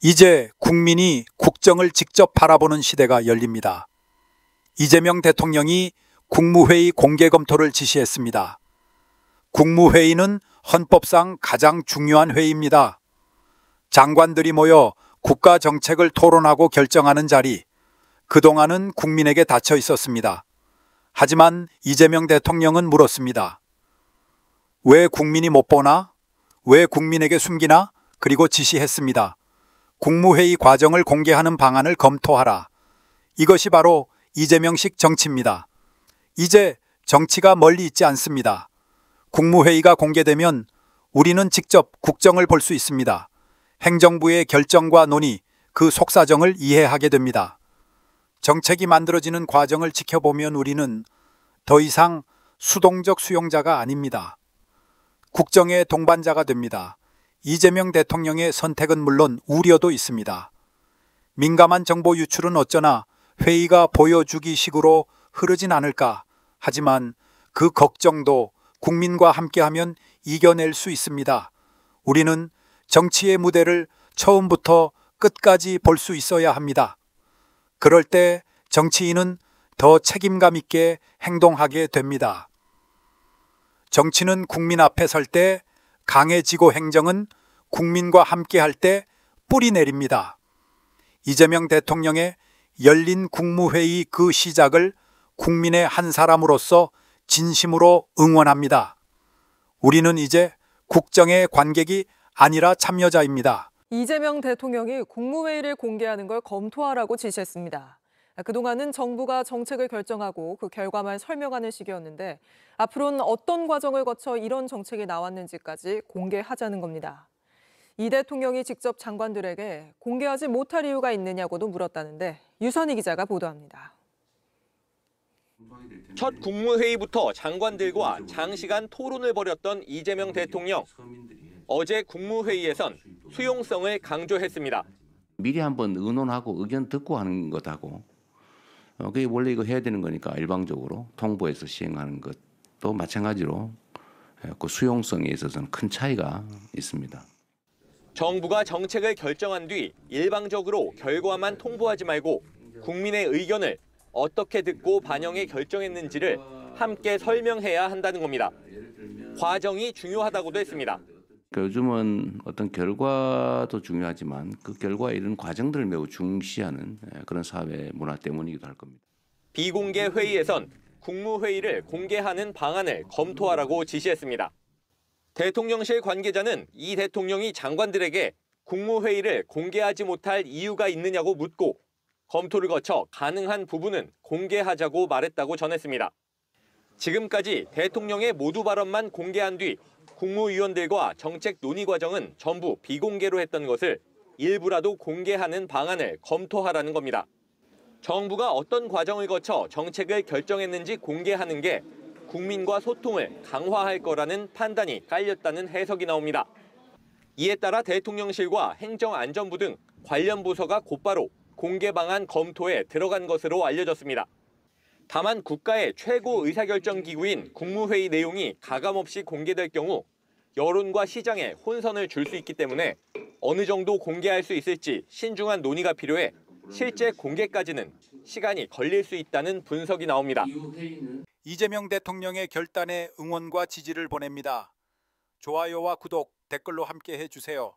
이제 국민이 국정을 직접 바라보는 시대가 열립니다. 이재명 대통령이 국무회의 공개 검토를 지시했습니다. 국무회의는 헌법상 가장 중요한 회의입니다. 장관들이 모여 국가 정책을 토론하고 결정하는 자리, 그동안은 국민에게 닫혀 있었습니다. 하지만 이재명 대통령은 물었습니다. 왜 국민이 못 보나? 왜 국민에게 숨기나? 그리고 지시했습니다. 국무회의 과정을 공개하는 방안을 검토하라. 이것이 바로 이재명식 정치입니다. 이제 정치가 멀리 있지 않습니다. 국무회의가 공개되면 우리는 직접 국정을 볼 수 있습니다. 행정부의 결정과 논의, 그 속사정을 이해하게 됩니다. 정책이 만들어지는 과정을 지켜보면 우리는 더 이상 수동적 수용자가 아닙니다. 국정의 동반자가 됩니다. 이재명 대통령의 선택은 물론 우려도 있습니다. 민감한 정보 유출은 어쩌나 회의가 보여주기식으로 흐르진 않을까. 하지만 그 걱정도 국민과 함께하면 이겨낼 수 있습니다. 우리는 정치의 무대를 처음부터 끝까지 볼 수 있어야 합니다. 그럴 때 정치인은 더 책임감 있게 행동하게 됩니다. 정치는 국민 앞에 설 때 강해지고 행정은 국민과 함께할 때 뿌리 내립니다. 이재명 대통령의 열린 국무회의 그 시작을 국민의 한 사람으로서 진심으로 응원합니다. 우리는 이제 국정의 관객이 아니라 참여자입니다. 이재명 대통령이 국무회의를 공개하는 걸 검토하라고 지시했습니다. 그동안은 정부가 정책을 결정하고 그 결과만 설명하는 시기였는데 앞으로는 어떤 과정을 거쳐 이런 정책이 나왔는지까지 공개하자는 겁니다. 이 대통령이 직접 장관들에게 공개하지 못할 이유가 있느냐고도 물었다는데 유선희 기자가 보도합니다. 첫 국무회의부터 장관들과 장시간 토론을 벌였던 이재명 대통령. 어제 국무회의에선 수용성을 강조했습니다. 미리 한번 의논하고 의견 듣고 하는 것하고 그게 원래 이거 해야 되는 거니까 일방적으로 통보해서 시행하는 것도 마찬가지로 그 수용성에 있어서는 큰 차이가 있습니다. 정부가 정책을 결정한 뒤 일방적으로 결과만 통보하지 말고 국민의 의견을 어떻게 듣고 반영해 결정했는지를 함께 설명해야 한다는 겁니다. 과정이 중요하다고도 했습니다. 요즘은 어떤 결과도 중요하지만 그 결과에 이른 과정들을 매우 중시하는 그런 사회 문화 때문이기도 할 겁니다. 비공개 회의에선 국무회의를 공개하는 방안을 검토하라고 지시했습니다. 대통령실 관계자는 이 대통령이 장관들에게 국무회의를 공개하지 못할 이유가 있느냐고 묻고 검토를 거쳐 가능한 부분은 공개하자고 말했다고 전했습니다. 지금까지 대통령의 모두 발언만 공개한 뒤 국무위원들과 정책 논의 과정은 전부 비공개로 했던 것을 일부라도 공개하는 방안을 검토하라는 겁니다. 정부가 어떤 과정을 거쳐 정책을 결정했는지 공개하는 게 국민과 소통을 강화할 거라는 판단이 깔렸다는 해석이 나옵니다. 이에 따라 대통령실과 행정안전부 등 관련 부서가 곧바로 공개 방안 검토에 들어간 것으로 알려졌습니다. 다만 국가의 최고 의사결정 기구인 국무회의 내용이 가감없이 공개될 경우 여론과 시장에 혼선을 줄 수 있기 때문에 어느 정도 공개할 수 있을지 신중한 논의가 필요해 실제 공개까지는 시간이 걸릴 수 있다는 분석이 나옵니다. 이재명 대통령의 결단에 응원과 지지를 보냅니다. 좋아요와 구독, 댓글로 함께 해주세요.